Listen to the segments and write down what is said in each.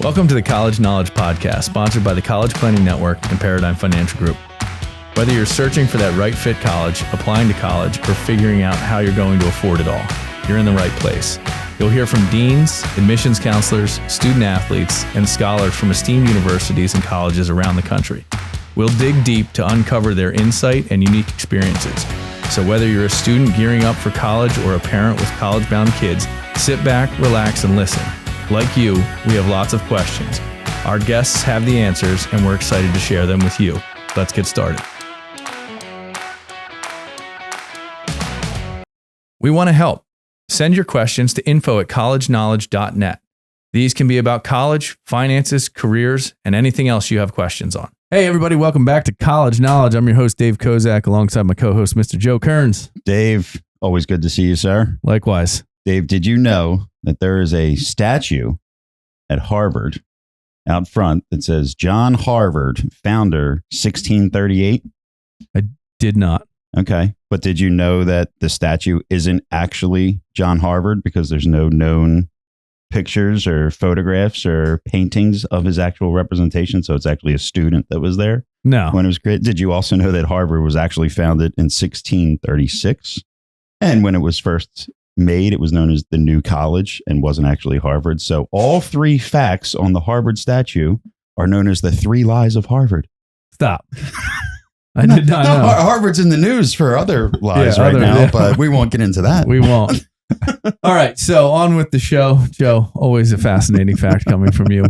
Welcome to the College Knowledge Podcast, sponsored by the College Planning Network and Paradigm Financial Group. Whether you're searching for that right fit college, applying to college, or figuring out how you're going to afford it all, you're in the right place. You'll hear from deans, admissions counselors, student athletes, and scholars from esteemed universities and colleges around the country. We'll dig deep to uncover their insight and unique experiences. So whether you're a student gearing up for college or a parent with college-bound kids, sit back, relax, and listen. Like you, we have lots of questions. Our guests have the answers, and we're excited to share them with you. Let's get started. We want to help. Send your questions to info@collegeknowledge.net. These can be about college, finances, careers, and anything else you have questions on. Hey, everybody, welcome back to College Knowledge. I'm your host, Dave Kozak, alongside my co-host, Mr. Joe Kearns. Dave, always good to see you, sir. Likewise. Dave, did you know that there is a statue at Harvard out front that says John Harvard, founder, 1638? I did not. Okay. But did you know that the statue isn't actually John Harvard because there's no known pictures or photographs or paintings of his actual representation? So it's actually a student that was there. No. When it was created. Did you also know that Harvard was actually founded in 1636? And when it was first made, it was known as the New College and wasn't actually Harvard. So all three facts on the Harvard statue are known as the three lies of Harvard. Stop. I did not know. Harvard's in the news for other lies now, but we won't get into that. We won't. All right, so on with the show. Joe, always a fascinating fact coming from you.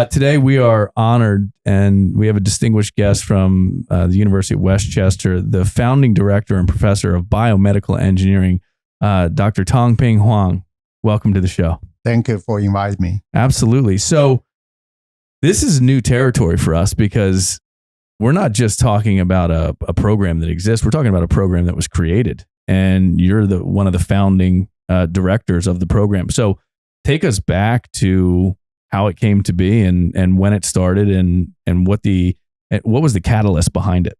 Today we are honored, and we have a distinguished guest from the University of Westchester, the founding director and professor of biomedical engineering, Dr. Tongping Huang. Welcome to the show. Thank you for inviting me. Absolutely. So this is new territory for us because we're not just talking about a program that exists. We're talking about a program that was created, and you're one of the founding directors of the program. So take us back to how it came to be and when it started and what was the catalyst behind it.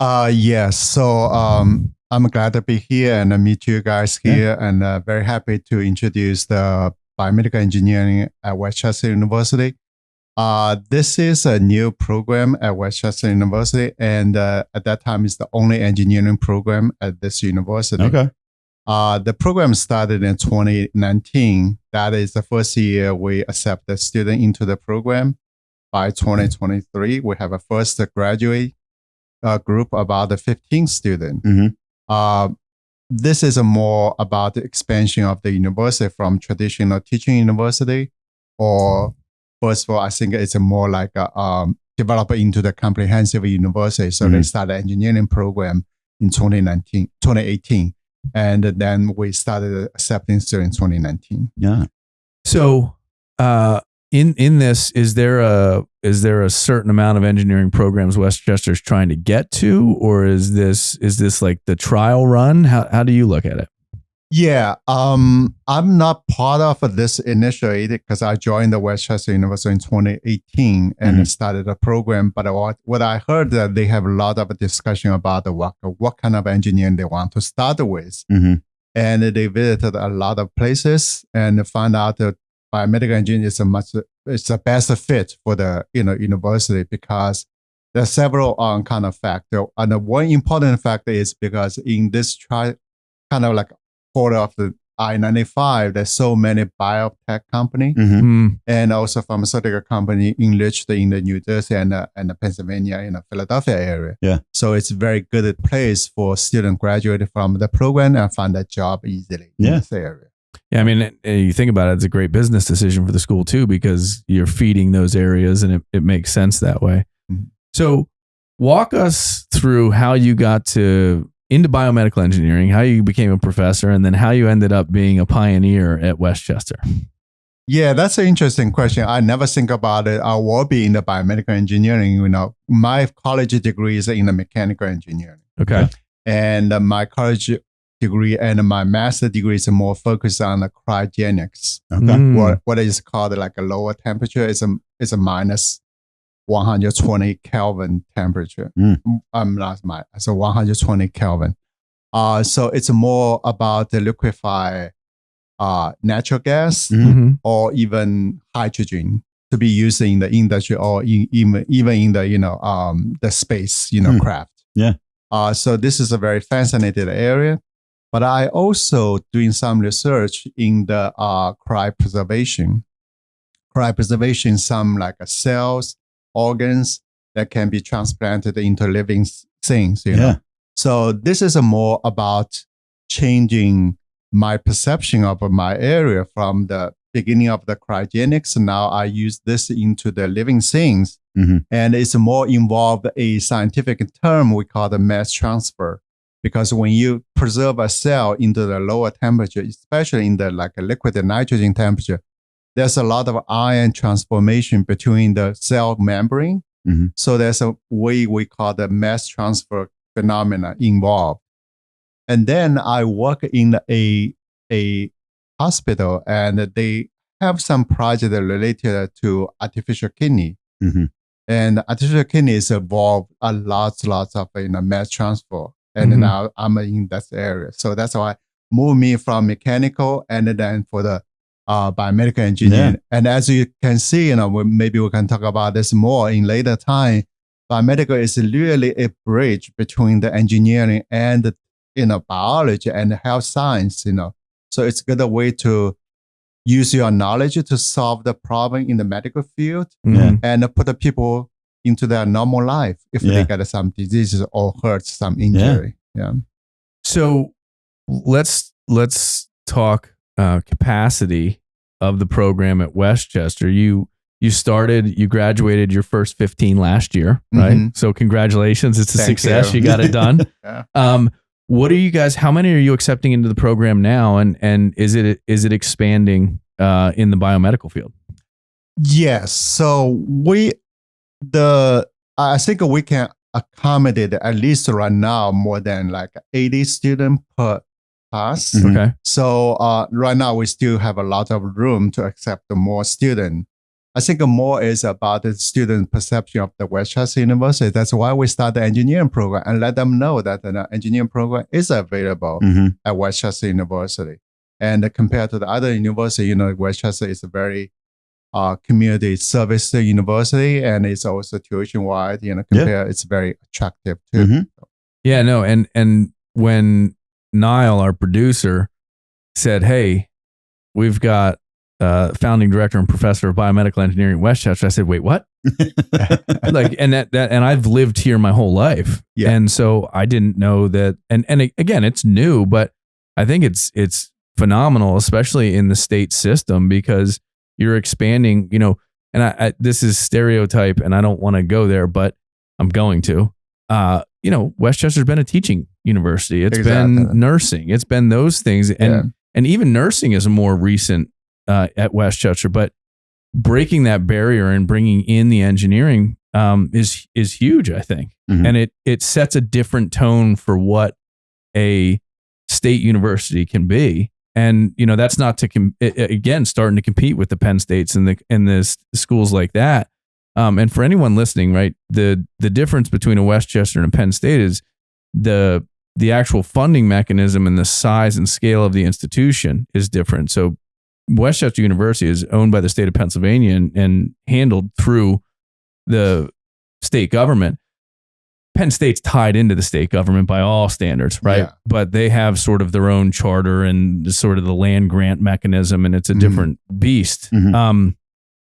Yes. So I'm glad to be here and meet you guys here, and very happy to introduce the biomedical engineering at Westchester University. This is a new program at Westchester University, and at that time, it's the only engineering program at this university. Okay. The program started in 2019. That is the first year we accept the student into the program. By 2023, we have a first graduate group about 15 students. Mm-hmm. This is more about the expansion of the university from traditional teaching university, or first of all, I think it's more like develop into the comprehensive university. So they started engineering program in 2018. And then we started accepting students in 2019. Yeah. So in this, is there a certain amount of engineering programs Westchester is trying to get to, or is this like the trial run? How do you look at it? Yeah, I'm not part of this initially because I joined the Westchester University in 2018 and started a program. But what I heard that they have a lot of discussion about what kind of engineering they want to start with. And they visited a lot of places and found out that biomedical engineering is the best fit for the university because there are several kind of factors. And one important factor is because in this kind of like quarter of the I-95, there's so many biotech company and also pharmaceutical company enriched in the New Jersey and the Pennsylvania and the Philadelphia area. Yeah. So it's a very good place for students graduating from the program and find a job easily in this area. Yeah, I mean, you think about it, it's a great business decision for the school too, because you're feeding those areas and it makes sense that way. So walk us through how you got into biomedical engineering, how you became a professor, and then how you ended up being a pioneer at Westchester. Yeah, that's an interesting question. I never think about it. I will be in the biomedical engineering. My college degree is in the mechanical engineering. Okay. And my college degree and my master degree is more focused on the cryogenics. Okay. What is called like a lower temperature is a minus 120 Kelvin temperature. So 120 Kelvin. So it's more about the liquefy natural gas Mhm. or even hydrogen to be used in the industry or even in the the space craft. Yeah. So this is a very fascinating area. But I also doing some research in the cryopreservation. Cryopreservation, some like cells, organs that can be transplanted into living things. You know. So this is more about changing my perception of my area from the beginning of the cryogenics. Now I use this into the living things. And it's more involved a scientific term we call the mass transfer. Because when you preserve a cell into the lower temperature, especially in the like a liquid nitrogen temperature, there's a lot of ion transformation between the cell membrane. So there's a way we call the mass transfer phenomena involved. And then I work in a hospital, and they have some project related to artificial kidney. And artificial kidney is involved a lots of mass transfer. And now I'm in that area. So that's why move me from mechanical and then for the biomedical engineering. And as you can see, maybe we can talk about this more in later time. Biomedical is really a bridge between the engineering and the biology and health science. So it's a good way to use your knowledge to solve the problem in the medical field and put the people into their normal life if they get some diseases or hurt some injury. So let's talk capacity of the program at Westchester. You graduated your first 15 last year, right? So congratulations. It's a success. You got it done. What are you guys, how many are you accepting into the program now? And is it expanding in the biomedical field? Yes. So I think we can accommodate at least right now more than like 80 students per class. Okay. So right now we still have a lot of room to accept more students. I think more is about the student perception of the Westchester University. That's why we start the engineering program and let them know that the engineering program is available at Westchester University. And compared to the other university, Westchester is a very community service university, and it's also tuition wide. It's very attractive too. Yeah, no, and when Niall, our producer, said, "Hey, we've got founding director and professor of biomedical engineering at Westchester," I said, "Wait, what?" and I've lived here my whole life, and so I didn't know that. And again, it's new, but I think it's phenomenal, especially in the state system, because you're expanding. And I this is stereotype, and I don't want to go there, but I'm going to. Westchester's been a teaching university. It's been nursing. It's been those things, and even nursing is more recent at Westchester. But breaking that barrier and bringing in the engineering is huge, I think, and it sets a different tone for what a state university can be. And that's not to again starting to compete with the Penn States and the schools like that. And for anyone listening, right, the difference between a Westchester and a Penn State is the actual funding mechanism and the size and scale of the institution is different. So Westchester University is owned by the state of Pennsylvania and handled through the state government. Penn State's tied into the state government by all standards, right? Yeah. But they have sort of their own charter and sort of the land grant mechanism, and it's a different beast.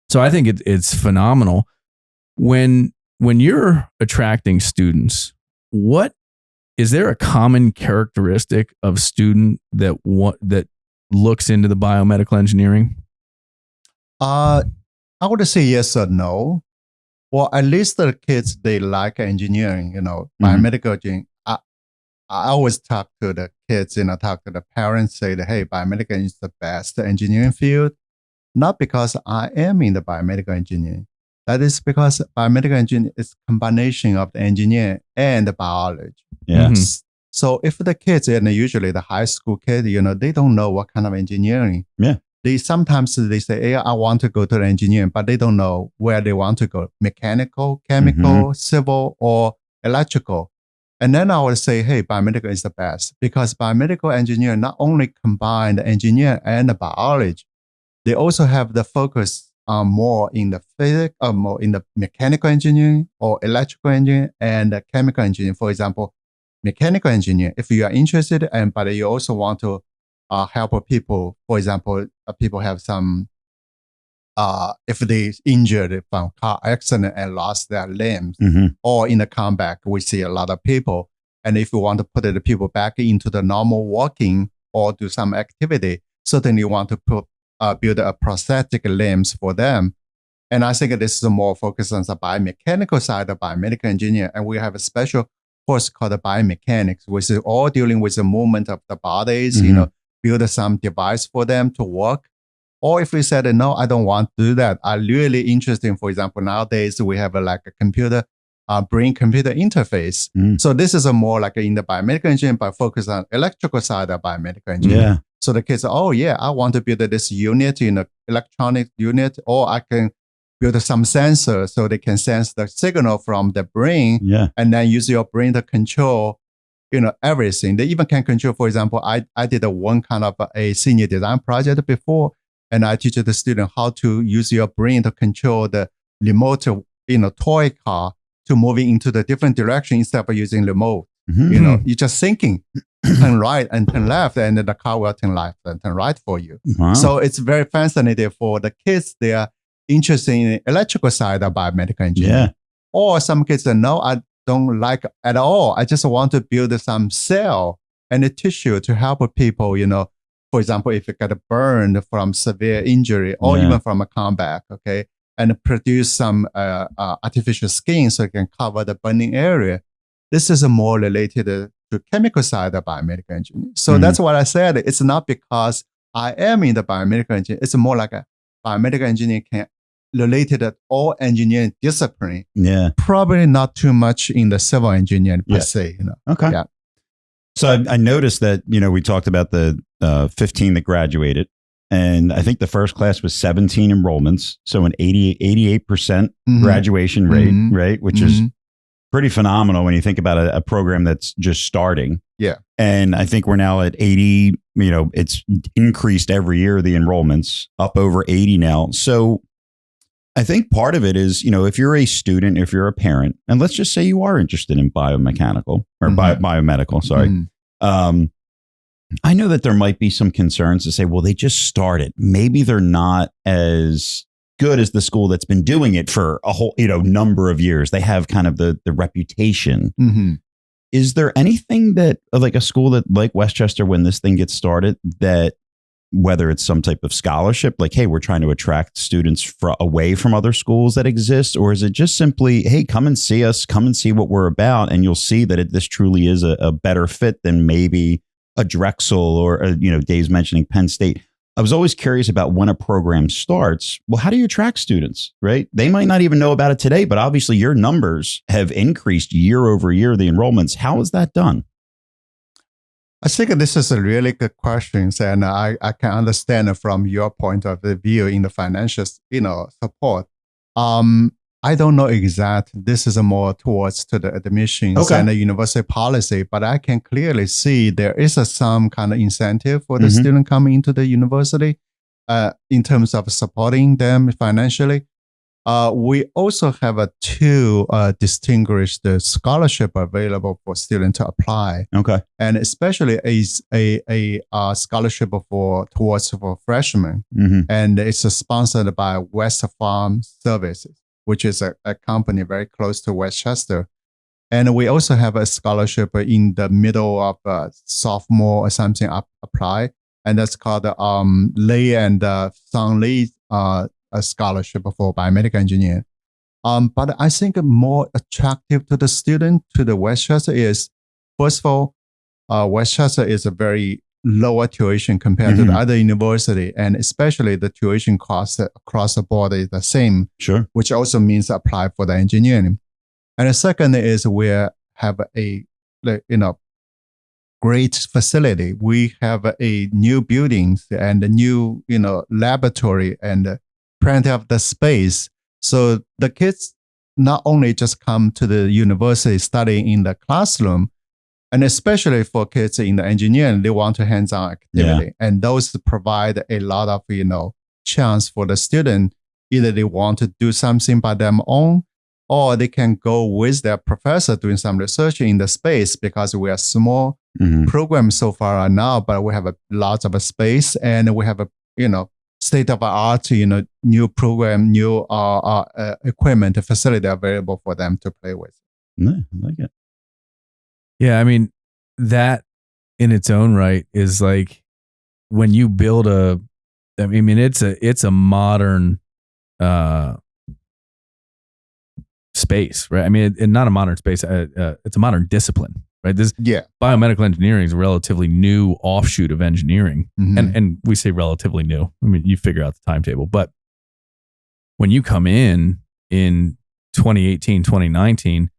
So I think it's phenomenal. When you're attracting students, what is there a common characteristic of student that looks into the biomedical engineering? I would say yes or no. Well, at least the kids, they like engineering, biomedical engineering. I always talk to the kids, talk to the parents, say that, hey, biomedical is the best engineering field. Not because I am in the biomedical engineering. That is because biomedical engineering is a combination of the engineering and the biology. Yes. So if the kids, and usually the high school kids, they don't know what kind of engineering. Yeah. Sometimes they say, hey, I want to go to the engineering, but they don't know where they want to go. Mechanical, chemical, civil, or electrical. And then I would say, hey, biomedical is the best because biomedical engineer not only combine the engineer and the biology, they also have the focus more in the physics, more in the mechanical engineering or electrical engineering and the chemical engineering. For example, mechanical engineer, if you are interested but you also want to help people, for example, people have some, if they injured from car accident and lost their limbs, or in the comeback, we see a lot of people. And if you want to put the people back into the normal walking or do some activity, certainly you want to build a prosthetic limbs for them. And I think this is more focused on the biomechanical side of biomedical engineering. And we have a special course called the biomechanics, which is all dealing with the movement of the bodies, build some device for them to work. Or if we said, no, I don't want to do that. I'm really interested in, for example, nowadays we have like a computer, brain-computer interface. So this is a more like in the biomedical engineering, but focus on electrical side of biomedical engineering. Yeah. So the kids, oh yeah, I want to build this unit in an electronic unit, or I can build some sensor so they can sense the signal from the brain, and then use your brain to control, everything. They even can control, for example, I did one kind of a senior design project before, and I teach the student how to use your brain to control the remote, toy car to moving into the different direction instead of using remote. You're just thinking, turn right and turn left, and the car will turn left and turn right for you. Wow. So it's very fascinating for the kids. They are interested in the electrical side of biomedical engineering. Or some kids say, no, I don't like at all. I just want to build some cell and a tissue to help people, for example, if you get burned from severe injury or even from a combat, okay, and produce some artificial skin so you can cover the burning area. This is more related to chemical side of biomedical engineering. So that's what I said. It's not because I am in the biomedical engineering. It's more like a biomedical engineer can related to all engineering discipline. Probably not too much in the civil engineering per se. Okay. Yeah. So I noticed that, we talked about the 15 that graduated, and I think the first class was 17 enrollments. So an 88% graduation rate, right? Which is pretty phenomenal when you think about a program that's just starting. Yeah. And I think we're now at 80, it's increased every year, the enrollments up over 80 now. So I think part of it is, if you're a student, if you're a parent, and let's just say you are interested in biomechanical or biomedical, sorry. I know that there might be some concerns to say, well, they just started. Maybe they're not as good as the school that's been doing it for a whole, number of years. They have kind of the reputation. Is there anything that, like a school that like Westchester, when this thing gets started, that whether it's some type of scholarship, like, hey, we're trying to attract students away from other schools that exist, or is it just simply, hey, come and see us, come and see what we're about, and you'll see that this truly is a better fit than maybe a Drexel or, Dave's mentioning Penn State. I was always curious about when a program starts. Well, how do you attract students, right? They might not even know about it today, but obviously your numbers have increased year over year, the enrollments. How is that done? I think this is a really good question, and I can understand from your point of view in the financial, support. I don't know exact. This is more towards to the admissions and the university policy, but I can clearly see there is some kind of incentive for the student coming into the university in terms of supporting them financially. We also have two distinguished scholarship available for students to apply. Okay. And especially a scholarship for freshmen. And it's sponsored by West Farm Services, which is a company very close to Westchester. And we also have a scholarship in the middle of sophomore or something apply. And that's called Lei and Sang Lee a scholarship for biomedical engineering. But I think more attractive to the student, to the Westchester is, first of all, Westchester is a very lower tuition compared to the other university, and especially the tuition cost across the board is the same. Sure. Which also means apply for the engineering. And the second is we have a, great facility. We have a new buildings and a new, laboratory and plenty of the space. So the kids not only just come to the university studying in the classroom, and especially for kids in the engineering, they want a hands-on activity. And those provide a lot of, chance for the student. Either they want to do something by their own, or they can go with their professor doing some research in the space, because we are small program so far right now, but we have a lot of space, and we have a, state of art, new program, new equipment, facility available for them to play with. No, I like it. Yeah, I mean, that in its own right is like when you build it's a modern space, right? I mean, not a modern space, it's a modern discipline, right? This biomedical engineering is a relatively new offshoot of engineering. And we say relatively new. I mean, you figure out the timetable, but when you come in 2018, 2019,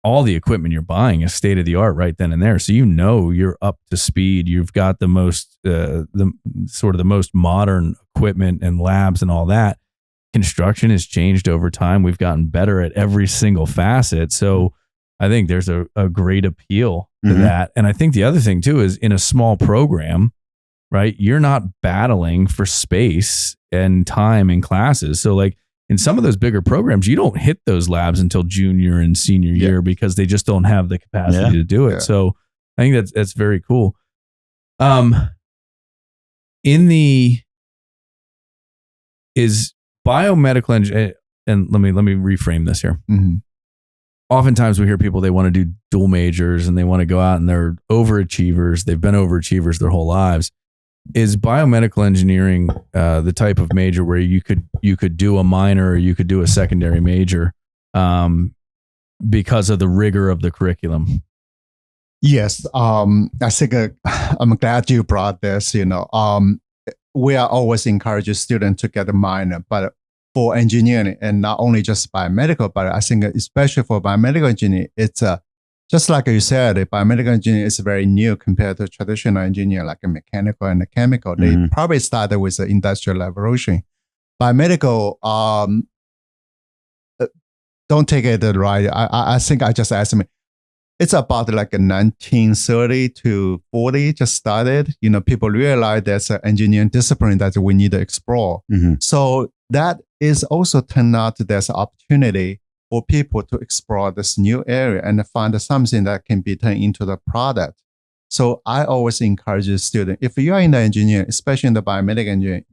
all the equipment you're buying is state of the art right then and there. So you're up to speed. You've got the most the most modern equipment and labs and all that. Construction has changed over time. We've gotten better at every single facet. So I think there's a great appeal to that. And I think the other thing too is in a small program, right? You're not battling for space and time in classes. So like in some of those bigger programs, you don't hit those labs until junior and senior year because they just don't have the capacity to do it. Yeah. So I think that's very cool. Is biomedical engineering, and let me reframe this here. Oftentimes we hear people, they want to do dual majors and they want to go out and they're overachievers. They've been overachievers their whole lives. Is biomedical engineering the type of major where you could do a minor or you could do a secondary major because of the rigor of the curriculum? Yes, I think I'm glad you brought this. We are always encouraging students to get a minor, but for engineering, and not only just biomedical, but I think especially for biomedical engineering, it's just like you said, biomedical engineering is very new compared to traditional engineering like a mechanical and a chemical. They probably started with the Industrial Revolution. Biomedical, don't take it right. I think I just estimate it's about like a 1930 to 40 just started. People realize there's an engineering discipline that we need to explore. So that is also turned out there's an opportunity for people to explore this new area and find something that can be turned into the product. So I always encourage the student, if you are in the engineering, especially in the biomedical engineering,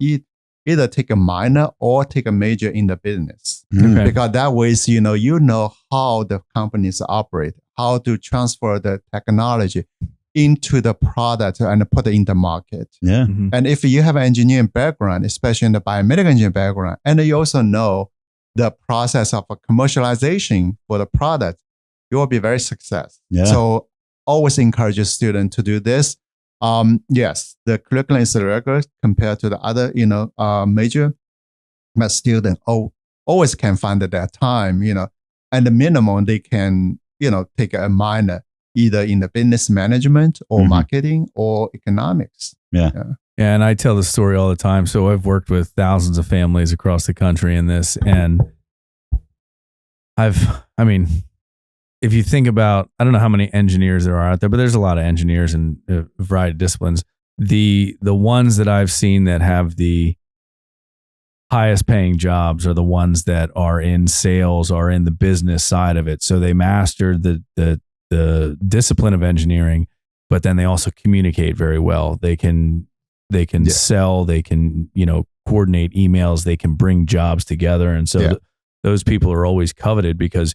either take a minor or take a major in the business. Because that way, you know how the companies operate, how to transfer the technology into the product and put it in the market. And if you have an engineering background, especially in the biomedical engineering background, and you also know the process of commercialization for the product, you will be very successful. So always encourage a student to do this. Yes, the curriculum is rigorous compared to the other, major, but students always can find their time, and the minimum they can, take a minor either in the business management or marketing or economics. And I tell the story all the time. So I've worked with thousands of families across the country in this. And if you think about, I don't know how many engineers there are out there, but there's a lot of engineers in a variety of disciplines. The ones that I've seen that have the highest paying jobs are the ones that are in sales or in the business side of it. So they mastered the discipline of engineering, but then they also communicate very well. They can sell, they can, coordinate emails, they can bring jobs together. And so those people are always coveted because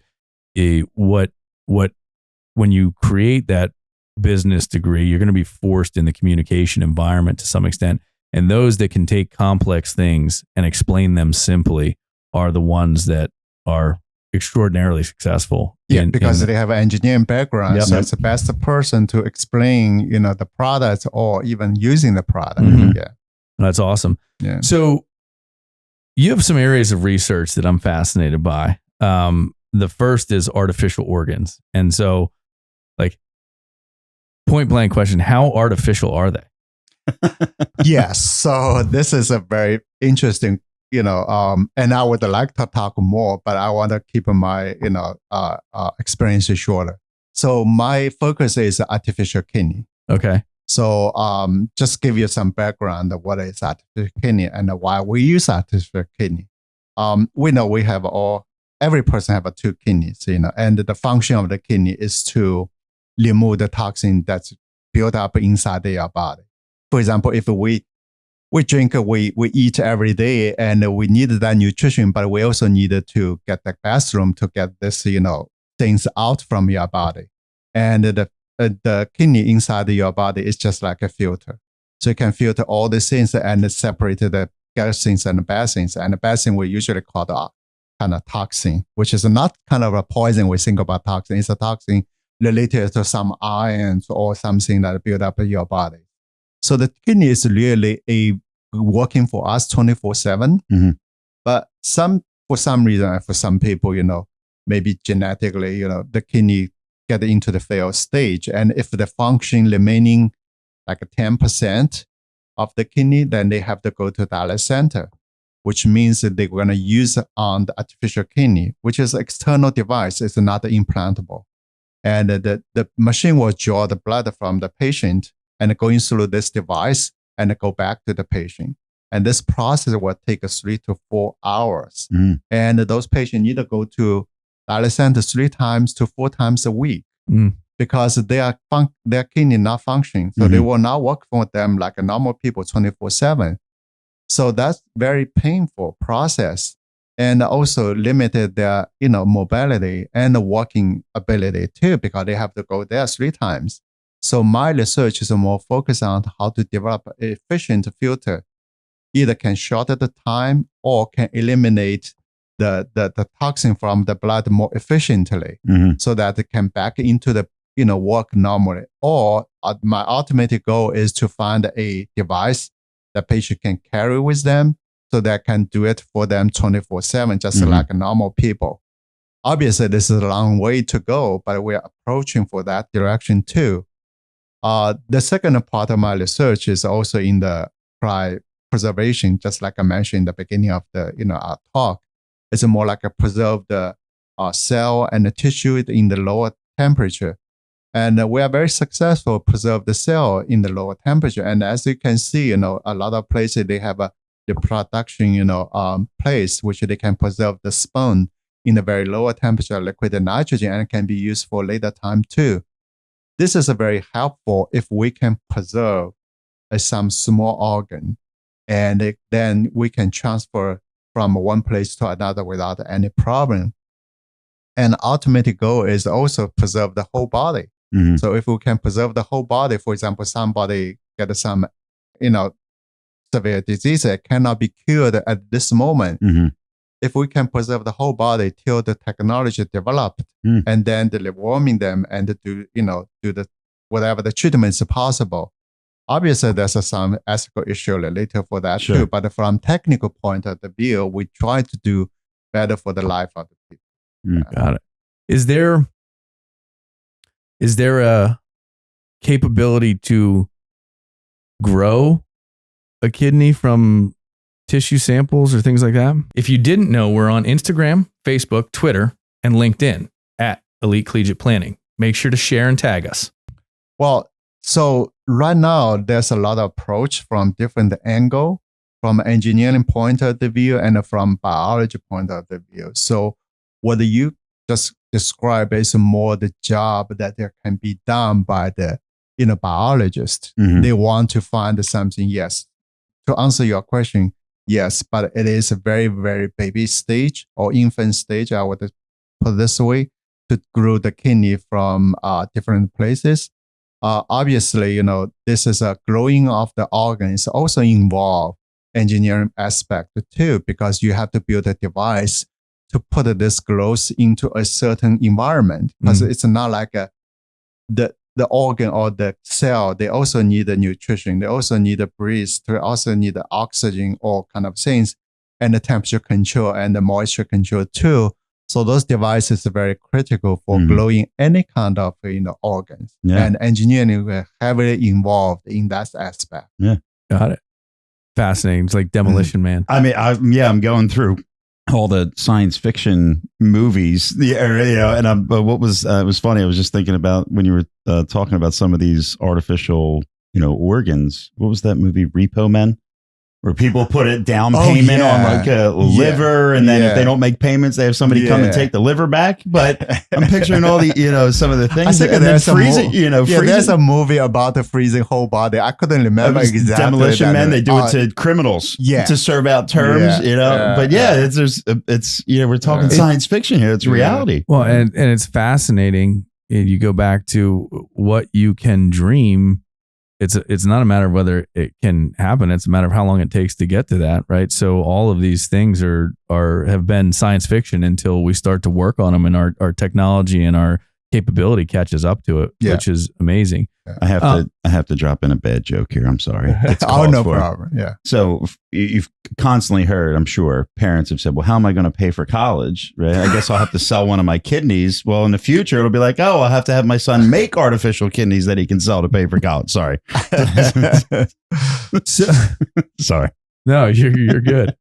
when you create that business degree, you're going to be forced in the communication environment to some extent. And those that can take complex things and explain them simply are the ones that are extraordinarily successful. Because they have an engineering background. So it's the best person to explain, the product or even using the product. That's awesome. So you have some areas of research that I'm fascinated by. The first is artificial organs. And so point blank question, how artificial are they? Yes. So this is a very interesting and I would like to talk more, but I want to keep my, experience shorter. So my focus is artificial kidney. Okay. So just give you some background of what is artificial kidney and why we use artificial kidney. We know every person have two kidneys, and the function of the kidney is to remove the toxin that's built up inside your body. For example, if we drink, we eat every day, and we need that nutrition, but we also need to get the bathroom to get this, things out from your body. And the kidney inside your body is just like a filter. So you can filter all the things and separate the good things and the bad things. And the bad thing we usually call the kind of toxin, which is not kind of a poison we think about toxin. It's a toxin related to some ions or something that build up in your body. So the kidney is really working for us 24/7. Mm-hmm. But for some reason, for some people, maybe genetically, the kidney get into the failed stage. And if the function remaining like 10% of the kidney, then they have to go to dialysis center, which means that they're going to use on the artificial kidney, which is an external device. It's not implantable. And the machine will draw the blood from the patient and going through this device and go back to the patient. And this process will take 3 to 4 hours. Mm. And those patients need to go to dialysis center 3 times to 4 times a week because their kidney not functioning. So they will not work for them like a normal people 24/7. So that's very painful process and also limited their, mobility and working ability too, because they have to go there 3 times. So my research is more focused on how to develop an efficient filter, either can shorten the time or can eliminate the toxin from the blood more efficiently so that it can back into the, work normally. Or my ultimate goal is to find a device that patient can carry with them so that can do it for them 24/7, just like normal people. Obviously, this is a long way to go, but we're approaching for that direction too. The second part of my research is also in the cryopreservation, just like I mentioned in the beginning of the our talk. It's more like a preserve the cell and the tissue in the lower temperature. And we are very successful preserve the cell in the lower temperature. And as you can see, a lot of places they have the production, place which they can preserve the sperm in a very lower temperature, liquid nitrogen, and it can be used for later time too. This is very helpful if we can preserve some small organ, and then we can transfer from one place to another without any problem. And ultimate goal is also preserve the whole body. So if we can preserve the whole body, for example, somebody get some, severe disease that cannot be cured at this moment. If we can preserve the whole body till the technology developed, and then deworming them and do the whatever the treatment is possible. Obviously, there's some ethical issue related for that too. But from technical point of the view, we try to do better for the life of the people. Got it. Is there a capability to grow a kidney from tissue samples or things like that? If you didn't know, we're on Instagram, Facebook, Twitter, and LinkedIn at Elite Collegiate Planning. Make sure to share and tag us. Well, so right now there's a lot of approach from different angle, from engineering point of the view and from biology point of the view. So what you just describe is more the job that there can be done by the biologist. They want to find something. Yes, to answer your question, yes, but it is a very, very baby stage or infant stage. I would put this way, to grow the kidney from different places. Obviously, this is a growing of the organs also involve engineering aspect too, because you have to build a device to put this growth into a certain environment. Because it's not like the organ or the cell, they also need the nutrition. They also need the breathe. They also need the oxygen or kind of things, and the temperature control and the moisture control too. So those devices are very critical for growing any kind of organs. And engineering were heavily involved in that aspect. Got it. fascinating. It's like Demolition Man. I mean, I'm going through all the science fiction movies, and it was funny. I was just thinking about when you were talking about some of these artificial, organs. What was that movie, Repo Men? Where people put a down payment on like a liver, and then if they don't make payments, they have somebody come and take the liver back. But I'm picturing all the, some of the things, and then freeze it, there's a movie about the freezing whole body. I couldn't remember exactly. Demolition Men. They do it to criminals, to serve out terms, But it's we're talking science fiction here. It's reality. Well, and it's fascinating. You go back to what you can dream. It's not a matter of whether it can happen. It's a matter of how long it takes to get to that, right? So all of these things have been science fiction until we start to work on them, and our technology and our capability catches up to it, which is amazing. I have to drop in a bad joke here. I'm sorry. No problem. Yeah. So you've constantly heard, I'm sure, parents have said, well, how am I going to pay for college? Right? I guess I'll have to sell one of my kidneys. Well, in the future, it'll be like, oh, I'll have to have my son make artificial kidneys that he can sell to pay for college. Sorry. Sorry. No, you're good.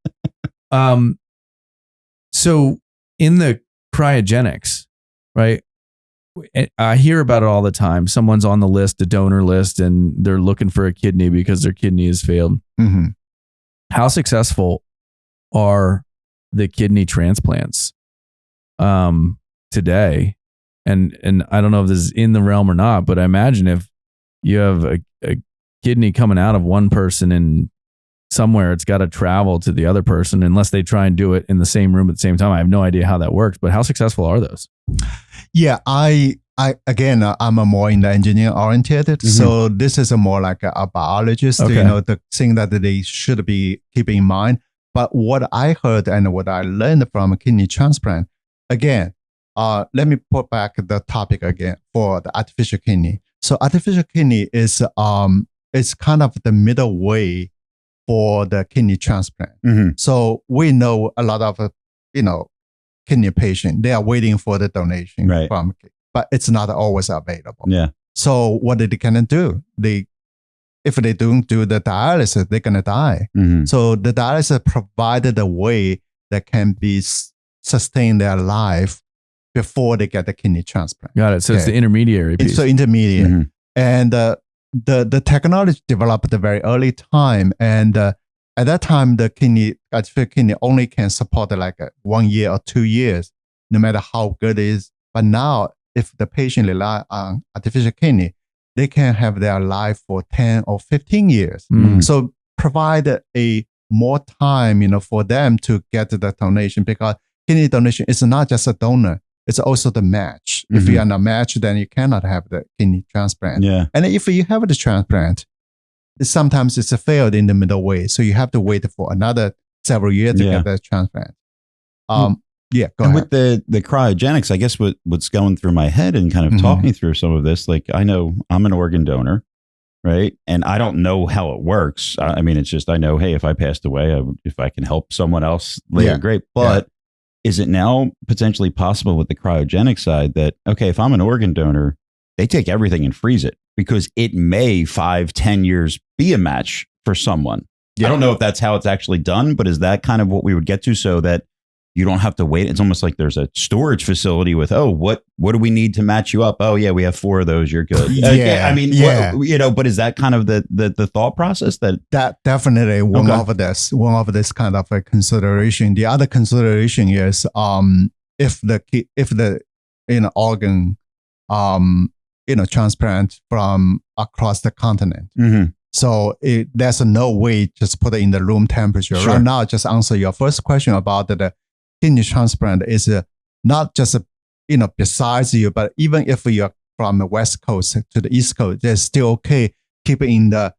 So in the cryogenics, right? I hear about it all the time. Someone's on the list, the donor list, and they're looking for a kidney because their kidney has failed. Mm-hmm. How successful are the kidney transplants today? And I don't know if this is in the realm or not, but I imagine if you have a kidney coming out of one person and somewhere, it's got to travel to the other person unless they try and do it in the same room at the same time. I have no idea how that works, but how successful are those? Yeah, I'm a more in the engineering oriented. Mm-hmm. So this is a more like a biologist, the thing that they should be keeping in mind. But what I heard and what I learned from kidney transplant, again, let me put back the topic again for the artificial kidney. So artificial kidney is kind of the middle way for the kidney transplant. Mm-hmm. So we know a lot of, kidney patient, they are waiting for the donation from, but it's not always available. Yeah. So what they can do? If they don't do the dialysis, they're gonna die. Mm-hmm. So the dialysis provided a way that can be sustain their life before they get the kidney transplant. Got it. So it's the intermediary piece. It's the intermediate, mm-hmm. and the technology developed at a very early time, and at that time, the artificial kidney only can support like 1 year or 2 years, no matter how good it is. But now, if the patient rely on artificial kidney, they can have their life for 10 or 15 years. Mm. So provide a more time, for them to get the donation, because kidney donation is not just a donor. It's also the match. Mm-hmm. If you are not matched, then you cannot have the kidney transplant. Yeah. And if you have the transplant, sometimes it's failed in the middle way. So you have to wait for another several years to get the transplant. Go ahead. With the cryogenics, I guess what's going through my head and kind of mm-hmm. talking through some of this, like I know I'm an organ donor, right? And I don't know how it works. I mean, it's just, I know, hey, if I passed away, if I can help someone else later, great. But is it now potentially possible with the cryogenic side that, okay, if I'm an organ donor, they take everything and freeze it because it may 5-10 years be a match for someone. I don't know if that's how it's actually done, but is that kind of what we would get to so that you don't have to wait? It's almost like there's a storage facility with, what do we need to match you up? Oh yeah, we have 4 of those. You're good. I mean, but is that kind of the thought process that definitely one of this kind of a consideration. The other consideration is if the organ transplant from across the continent. Mm-hmm. So there's no way just put it in the room temperature. Sure. Right now, just answer your first question about the kidney transplant is not just, besides you, but even if you're from the West Coast to the East Coast, they're still okay. Keep it in the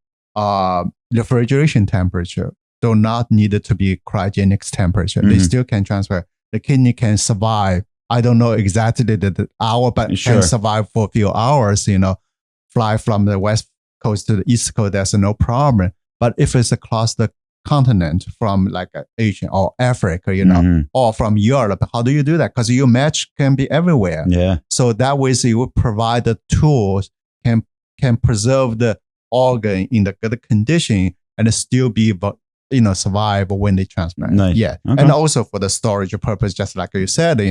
refrigeration temperature. Do not need it to be cryogenics temperature. Mm-hmm. They still can transfer. The kidney can survive. I don't know exactly the hour, but can survive for a few hours, fly from the West Coast to the East Coast, there's no problem. But if it's across the continent from like Asia or Africa, mm-hmm. or from Europe, how do you do that? Because your match can be everywhere. Yeah. So that way, you would provide the tools can preserve the organ in the good condition and still be survive when they transplant. Nice. Yeah. Okay. And also for the storage purpose, just like you said,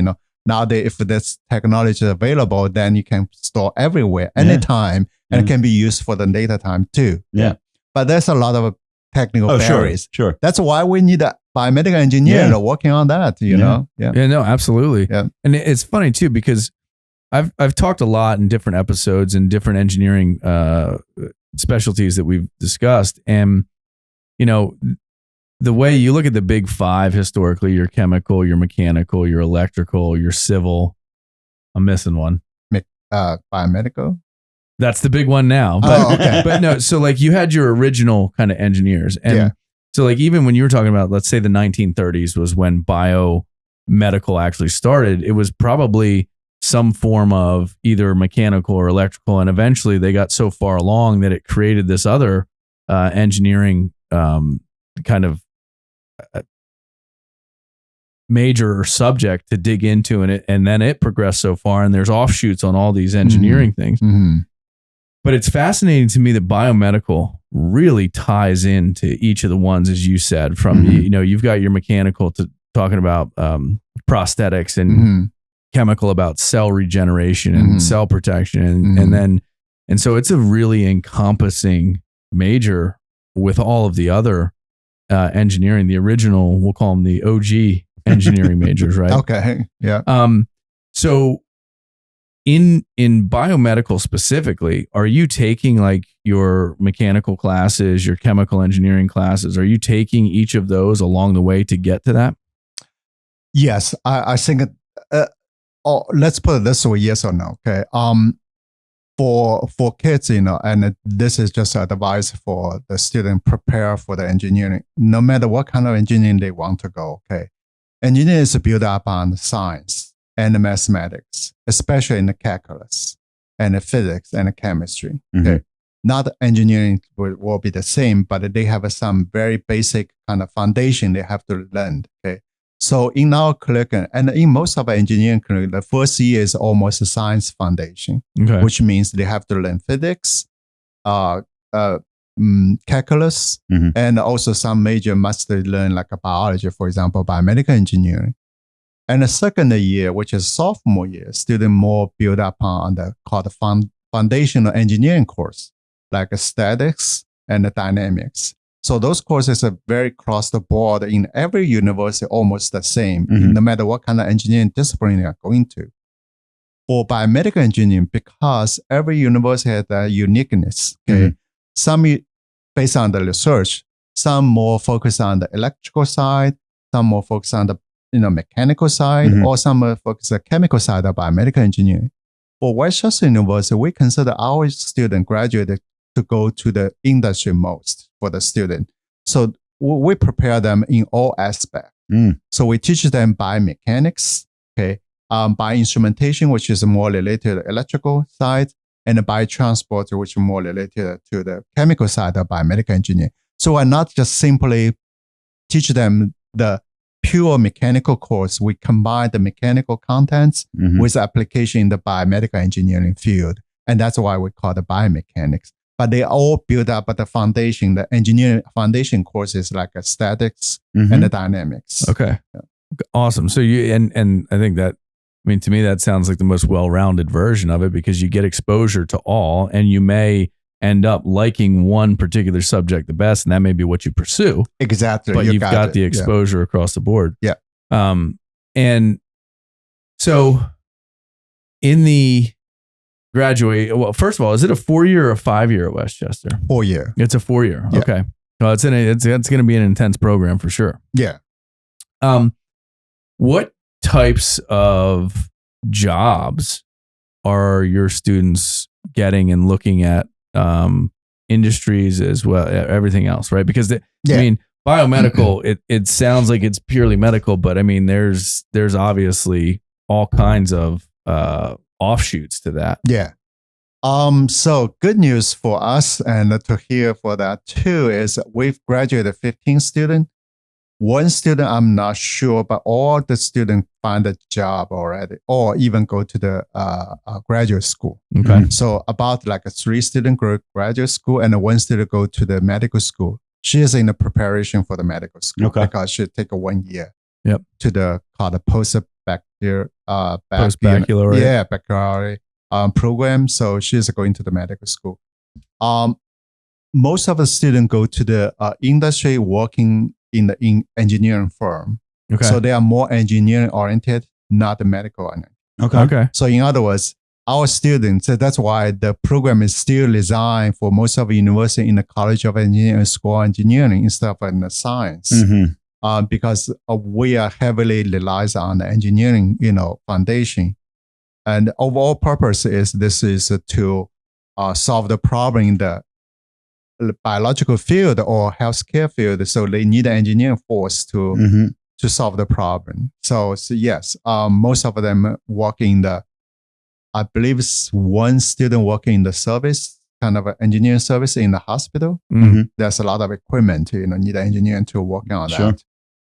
nowadays, if this technology is available, then you can store everywhere, anytime, and it can be used for the later time too. Yeah. But there's a lot of technical barriers. Sure. That's why we need a biomedical engineer working on that, know? Yeah. Yeah, no, absolutely. Yeah. And it's funny too, because I've talked a lot in different episodes and different engineering specialties that we've discussed. And, the way you look at the big five historically, your chemical, your mechanical, your electrical, your civil, I'm missing one. Biomedical? That's the big one now. But, okay. But no, so like you had your original kind of engineers. And so like even when you were talking about, let's say the 1930s was when biomedical actually started, it was probably some form of either mechanical or electrical. And eventually they got so far along that it created this other engineering kind of major subject to dig into, and then it progressed so far, and there's offshoots on all these engineering things. Mm-hmm. But it's fascinating to me that biomedical really ties into each of the ones, as you said, from you've got your mechanical to talking about prosthetics, and chemical about cell regeneration and cell protection, and so it's a really encompassing major with all of the other engineering, the original, we'll call them the OG engineering majors, right? Okay. Yeah. So in biomedical specifically, are you taking like your mechanical classes, your chemical engineering classes? Are you taking each of those along the way to get to that? Yes, I think. Let's put it this way: yes or no. Okay. For kids, and this is just advice for the student prepare for the engineering, no matter what kind of engineering they want to go. Okay. Engineering is built up on science and mathematics, especially in the calculus and the physics and the chemistry. Okay. Not engineering will be the same, but they have some very basic kind of foundation they have to learn. Okay. So in our curriculum, and in most of our engineering curriculum, the first year is almost a science foundation, which means they have to learn physics, calculus, and also some major must learn like a biology, for example, biomedical engineering. And the second year, which is sophomore year, student more build up on the called foundational engineering course, like statics and dynamics. So those courses are very across the board in every university, almost the same, no matter what kind of engineering discipline they are going to. For biomedical engineering, because every university has a uniqueness, some based on the research, some more focused on the electrical side, some more focused on the mechanical side, or some more focused on the chemical side of biomedical engineering. For Westchester University, we consider our student graduate to go to the industry most for the student. So we prepare them in all aspects. So we teach them biomechanics, by instrumentation, which is more related to the electrical side, and by transport, which is more related to the chemical side of biomedical engineering. So we're not just simply teach them the pure mechanical course. We combine the mechanical contents with application in the biomedical engineering field. And that's why we call it biomechanics. But they all build up at the foundation, the engineering foundation courses like statics and the dynamics. Okay. Yeah. Awesome. So you, and I think that, I mean, to me, that sounds like the most well-rounded version of it, because you get exposure to all, and you may end up liking one particular subject the best, and that may be what you pursue. Exactly. But you've got the exposure across the board. Yeah. And so in the graduate, well, first of all, is it a 4-year or a 5-year at Westchester? 4-year. It's a 4-year. Yeah. Okay. Well, it's going to be an intense program for sure. Yeah. What types of jobs are your students getting and looking at, industries as well, everything else, right? Because I mean, biomedical, it sounds like it's purely medical, but I mean, there's obviously all kinds of offshoots to that. Yeah. So good news for us and to hear for that too is we've graduated 15 students. One student, I'm not sure, but all the students find a job already, or even go to the graduate school. Okay. So about like a 3 student graduate school and 1 student go to the medical school. She is in the preparation for the medical school because she take 1 year to the called the baccalaureate program. So she is going to the medical school. Most of the students go to the industry working in the engineering firm. Okay. So they are more engineering oriented, not medical oriented. Okay. So in other words, our students, so that's why the program is still designed for most of the university in the College of Engineering, School of Engineering instead of in the science. Because we are heavily relies on the engineering, foundation. And overall purpose is to solve the problem in the biological field or healthcare field. So they need an engineering force to solve the problem. So yes, most of them work in I believe one student working in the service, kind of an engineering service in the hospital. There's a lot of equipment, need an engineer to work on that.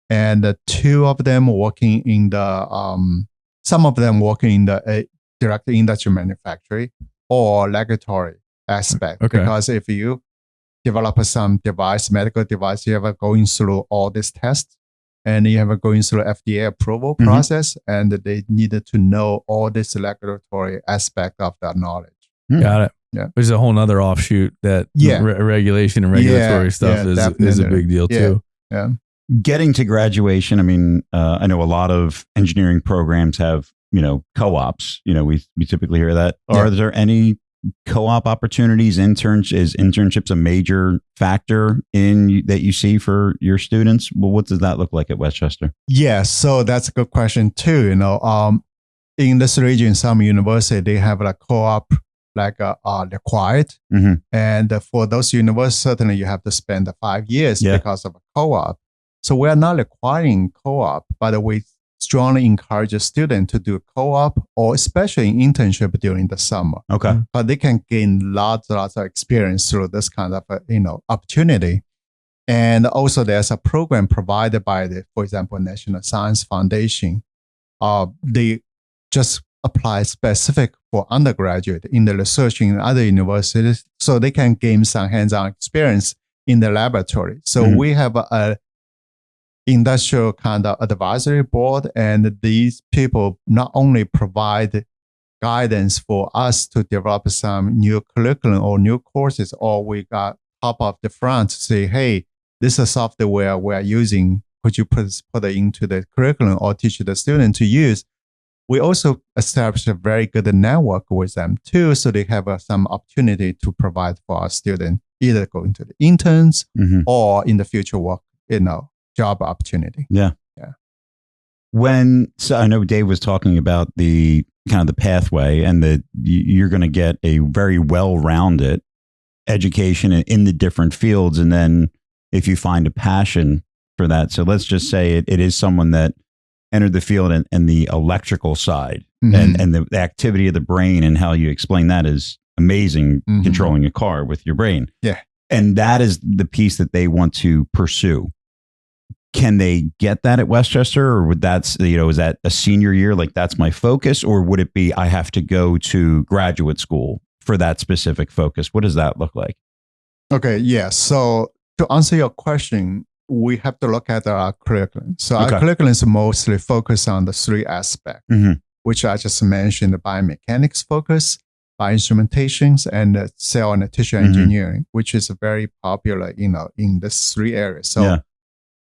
And two of them working in some of them working in the direct industry manufacturing or laboratory aspect. Because if you develop some medical device, you have going through all these tests. And you have going through FDA approval process, and they needed to know all this regulatory aspect of that knowledge. Got it. Yeah. Which is a whole nother offshoot that regulation and regulatory stuff is a big deal too. Yeah. Getting to graduation, I mean, I know a lot of engineering programs have, co-ops. We typically hear that. Are there any co-op opportunities? Is internships a major factor that you see for your students? Well, what does that look like at Westchester? Yeah, so that's a good question too. In this region, some university they have a co-op required, and for those universities, certainly you have to spend 5 years because of a co-op. So we are not requiring co-op, but we strongly encourage a student to do co-op or especially internship during the summer. But they can gain lots of experience through this kind of opportunity. And also there's a program provided by for example, National Science Foundation. They just apply specific for undergraduate in the research in other universities, so they can gain some hands-on experience in the laboratory. So we have a industrial kind of advisory board, and these people not only provide guidance for us to develop some new curriculum or new courses, or we got top of the front to say, hey, this is software we're using, could you put it into the curriculum or teach the student to use? We also establish a very good network with them too, so they have some opportunity to provide for our students, either going to the interns or in the future work, job opportunity. Yeah. So I know Dave was talking about the kind of the pathway, and that you're going to get a very well-rounded education in the different fields. And then if you find a passion for that, so let's just say it is someone that entered the field and the electrical side and the activity of the brain, and how you explain that is amazing, controlling a car with your brain. Yeah. And that is the piece that they want to pursue. Can they get that at Westchester, or is that a senior year? Like, that's my focus, or would it be, I have to go to graduate school for that specific focus? What does that look like? Okay. Yeah. So to answer your question, we have to look at our curriculum. So our curriculum is mostly focused on the three aspects, which I just mentioned: the biomechanics focus, bioinstrumentations, and cell and tissue engineering, which is very popular, in these three areas. So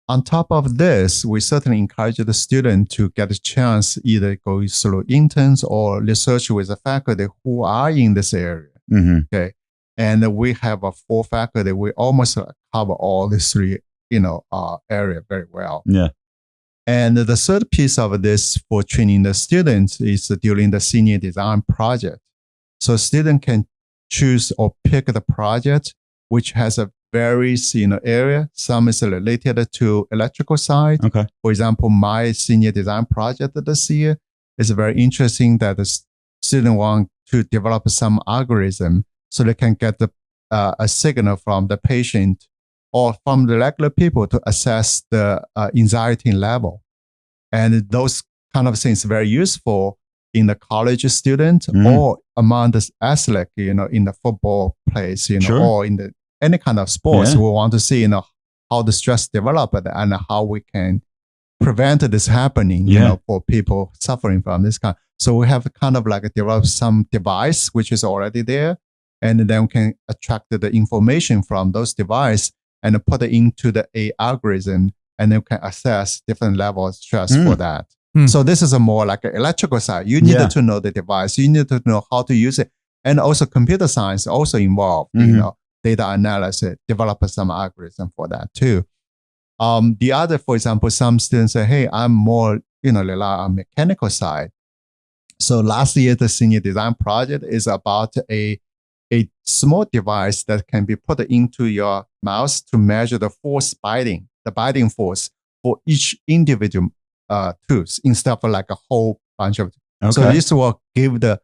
on top of this, we certainly encourage the student to get a chance either go through interns or research with the faculty who are in this area. Okay. And we have 4 faculty. We almost cover all these 3, area very well. Yeah. And the third piece of this for training the students is during the senior design project. So student can choose or pick the project which has a varies area. Some is related to electrical side. For example, my senior design project this year is very interesting that the student want to develop some algorithm so they can get a signal from the patient or from the regular people to assess the anxiety level. And those kind of things are very useful in the college student or among the athlete, in the football place, or in the any kind of sports. Yeah. We want to see, how the stress developed and how we can prevent this happening, for people suffering from this kind. So we have kind of like developed some device which is already there, and then we can attract the information from those devices and put it into the A algorithm, and then we can assess different levels of stress for that. So this is a more like an electrical side. You need to know the device. You need to know how to use it. And also computer science also involved, data analysis, develop some algorithm for that too. The other, for example, some students say, hey, I'm more, rely on mechanical side. So last year, the senior design project is about a small device that can be put into your mouse to measure the biting force for each individual tooth instead of like a whole bunch of. Okay. So this will give the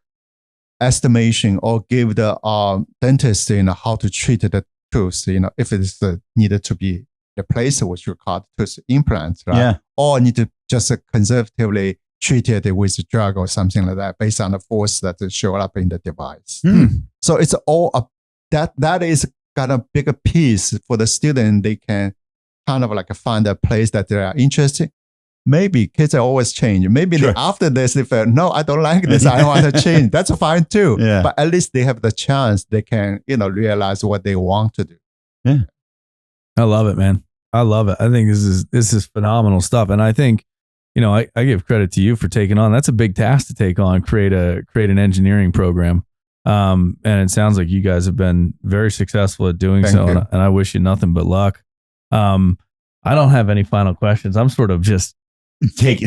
estimation or give the dentist, how to treat the tooth, if it is needed to be replaced, which we call tooth implants, right? Yeah. Or need to just conservatively treat it with a drug or something like that based on the force that show up in the device. So it's all that is kind of bigger piece for the student. They can kind of like find a place that they are interested. Maybe kids are always change. Maybe after this, they feel, no, I don't like this. I want to change. That's fine too. Yeah. But at least they have the chance. They can, realize what they want to do. Yeah. I love it, man. I love it. I think this is phenomenal stuff. And I think, I give credit to you for taking on. That's a big task to take on, create an engineering program. And it sounds like you guys have been very successful at doing so. And I wish you nothing but luck. I don't have any final questions. I'm sort of just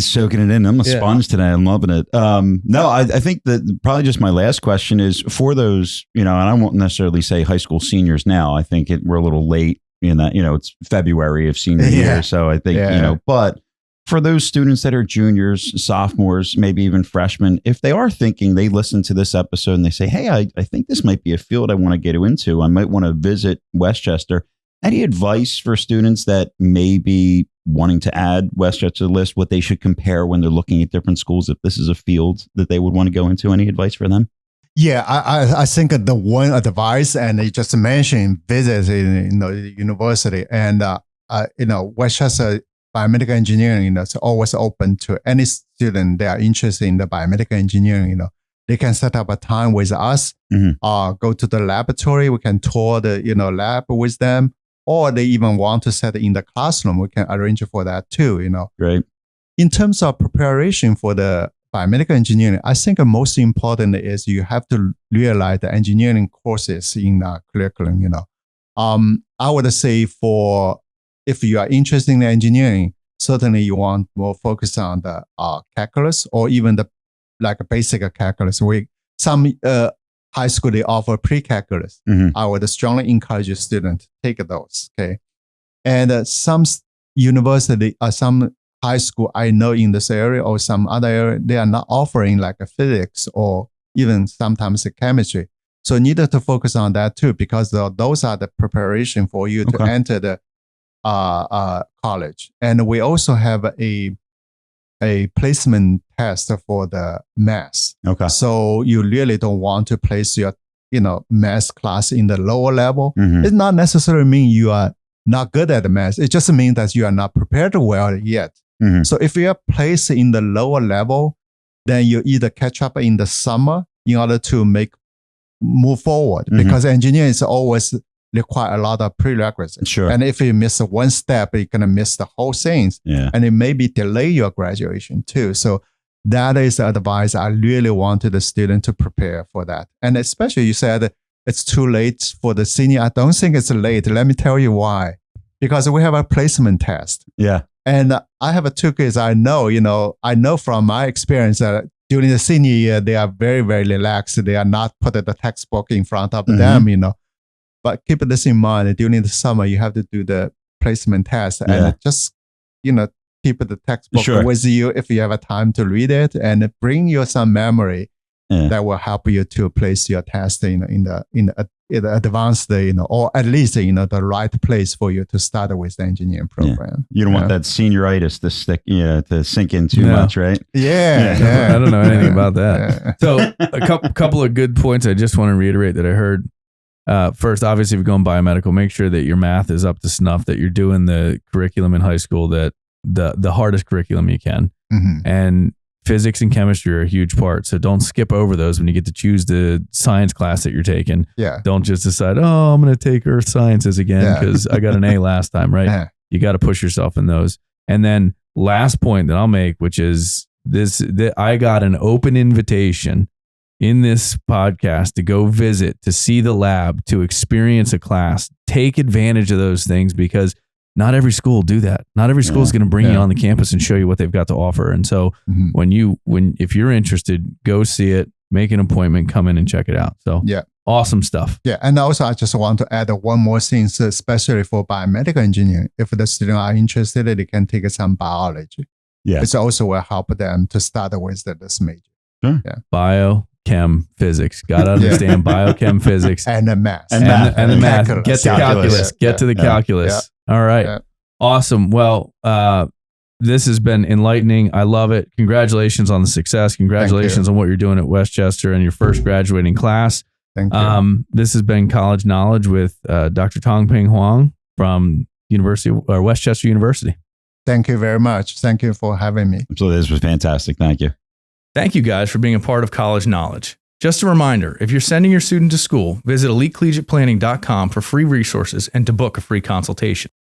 soaking it in. I'm a sponge today. I'm loving it. No, I think that probably just my last question is for those, and I won't necessarily say high school seniors now. I think we're a little late in that, it's February of senior year. So I think, but for those students that are juniors, sophomores, maybe even freshmen, if they are thinking, they listen to this episode and they say, hey, I think this might be a field I want to get into. I might want to visit Westchester. Any advice for students that may be wanting to add Westchester to the list, what they should compare when they're looking at different schools, if this is a field that they would want to go into? Any advice for them? Yeah, I think the one advice, and you just mentioned visit in the university, and Westchester biomedical engineering, it's always open to any student that are interested in the biomedical engineering. They can set up a time with us, go to the laboratory. We can tour the lab with them, or they even want to set it in the classroom. We can arrange for that too. Great. In terms of preparation for the biomedical engineering, I think the most important is you have to realize the engineering courses in the curriculum. I would say if you are interested in engineering, certainly you want more focus on the calculus or even the basic calculus. Some high school, they offer pre-calculus. I would strongly encourage a student to take those. Okay, and some university, some high school I know in this area or some other area, they are not offering like a physics or even sometimes a chemistry. So you need to focus on that too, because those are the preparation for you to enter the college. And we also have a placement test for the math. Okay. So you really don't want to place your math class in the lower level. It not necessarily mean you are not good at the math. It just means that you are not prepared well yet. So if you are placed in the lower level, then you either catch up in the summer in order to move forward, because engineering is always require a lot of prerequisites. Sure. And if you miss one step, you're going to miss the whole thing. Yeah. And it maybe delay your graduation too. So that is the advice I really wanted the student to prepare for that. And especially you said it's too late for the senior. I don't think it's late. Let me tell you why. Because we have a placement test. Yeah. And I have two kids I know from my experience that during the senior year, they are very, very relaxed. They are not put the textbook in front of them, But keep this in mind, during the summer, you have to do the placement test and just, keep the textbook with you if you have a time to read it, and bring you some memory that will help you to place your test in the advanced, or at least, the right place for you to start with the engineering program. You don't want that senioritis to stick, to sink in too much, right? Yeah. I don't know anything about that. So a couple of good points I just want to reiterate that I heard. First, obviously, if you're going biomedical, make sure that your math is up to snuff, that you're doing the curriculum in high school, that the hardest curriculum you can. And physics and chemistry are a huge part. So don't skip over those when you get to choose the science class that you're taking. Yeah. Don't just decide, oh, I'm going to take earth sciences again because I got an A last time, right? You got to push yourself in those. And then last point that I'll make, which is I got an open invitation in this podcast to go visit, to see the lab, to experience a class. Take advantage of those things because not every school will do that. Not every school is going to bring you on the campus and show you what they've got to offer. And so if you're interested, go see it, make an appointment, come in and check it out. So awesome stuff. Yeah. And also I just want to add one more thing, so especially for biomedical engineering. If the students are interested, they can take some biology. Yeah. It also will help them to start with this major. Sure. Yeah. Biochem physics. Got to understand biochem physics. And the math. And the math. Calculus. Get to calculus. Get to the calculus. All right. Awesome. Well, this has been enlightening. I love it. Congratulations on the success. Congratulations on what you're doing at Westchester and your first graduating class. Thank you. This has been College Knowledge with Dr. Tongping Huang from Westchester University. Thank you very much. Thank you for having me. Absolutely. This was fantastic. Thank you. Thank you guys for being a part of College Knowledge. Just a reminder, if you're sending your student to school, visit elitecollegiateplanning.com for free resources and to book a free consultation.